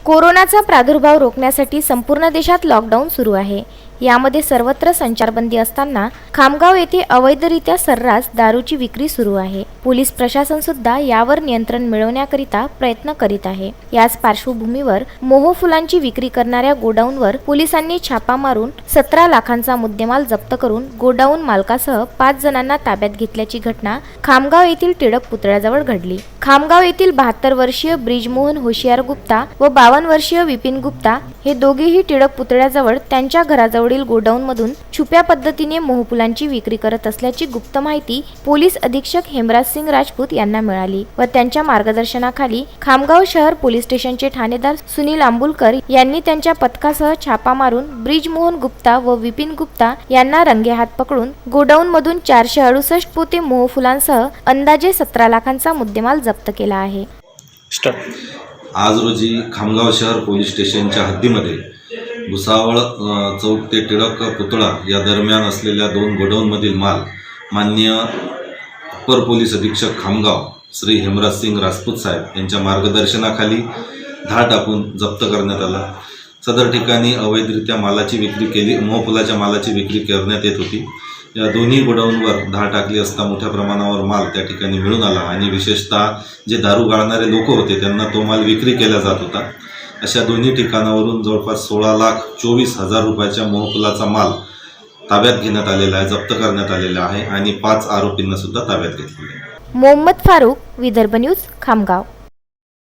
कोरोनाचा प्रादुर्भाव रोखण्यासाठी संपूर्ण देशात लॉकडाऊन सुरू आहे। यामध्ये सर्वत्र संचारबंदी असताना खामगाव येथे अवैधरित्या सर्रास दारूची विक्री सुरू आहे। पोलीस प्रशासन सुद्धा यावर नियंत्रण मिळवण्याकरिता प्रयत्न करीत आहे। याच पार्श्वभूमीवर मोहफुलांची विक्री करणाऱ्या गोडाऊनवर पोलिसांनी छापा मारून 17 लाखांचा मुद्देमाल जप्त करून गोडाऊन मालकासह 5 जणांना ताब्यात घेतल्याची घटना खामगाव येथील टिळक पुतळ्याजवळ घडली। खामगाव येथील 72 वर्षीय ब्रिजमोहन होशियार गुप्ता व 52 वर्षीय विपिन गुप्ता हे दोघेही टिळक पुतळ्याजवळ त्यांच्या घराजवळील गोडाऊन मधून छुप्या पद्धतीने मोहफुलांची विक्री करत असल्याची गुप्त माहिती पोलीस अधीक्षक हेमराज सिंग राजपूत यांना मिळाली व त्यांच्या मार्गदर्शनाखाली खामगाव शहर पोलीस स्टेशनचे ठाणेदार सुनील आंबुलकर यांनी त्यांच्या पथकासह छापा मारून ब्रिजमोहन गुप्ता व विपिन गुप्ता यांना रंगेहात पकडून गोडाऊन मधून 468 पोते मोहफुलांसह अंदाजे 17 लाखांचा मुद्देमाल जप्त केला आहे। आज रोजी खामगाव शहर पोलीस स्टेशनच्या हद्दीमध्ये भुसावळ चौक ते टिळक पुतळा या दरम्यान असलेल्या 2 गोडाऊनमधील माल माननीय अप्पर पोलीस अधीक्षक खामगाव श्री हेमराज सिंग राजपूत साहेब यांच्या मार्गदर्शनाखाली धाड टाकून जप्त करण्यात आला। सदर ठिकाणी अवैधरित्या मालाची विक्री केली मोहफुलाच्या मालाची विक्री करण्यात येत होती। या दोन्ही गोडाऊनवर धाड टाकली असता मोठ्या प्रमाणावर माल त्या ठिकाणी मिळून आला आणि विशेषतः जे दारू गाळणारे लोक होते त्यांना तो माल विक्री केला जात होता। अशा दोन्ही ठिकाणावरून जवळपास 16,24,000 रुपयाच्या मोहफुलाचा माल ताब्यात घेण्यात आलेला आहे, जप्त करण्यात आलेला आहे आणि 5 आरोपींना सुद्धा ताब्यात घेतलेले आहे। मोहम्मद फारूक, विदर्भ न्यूज, खामगाव।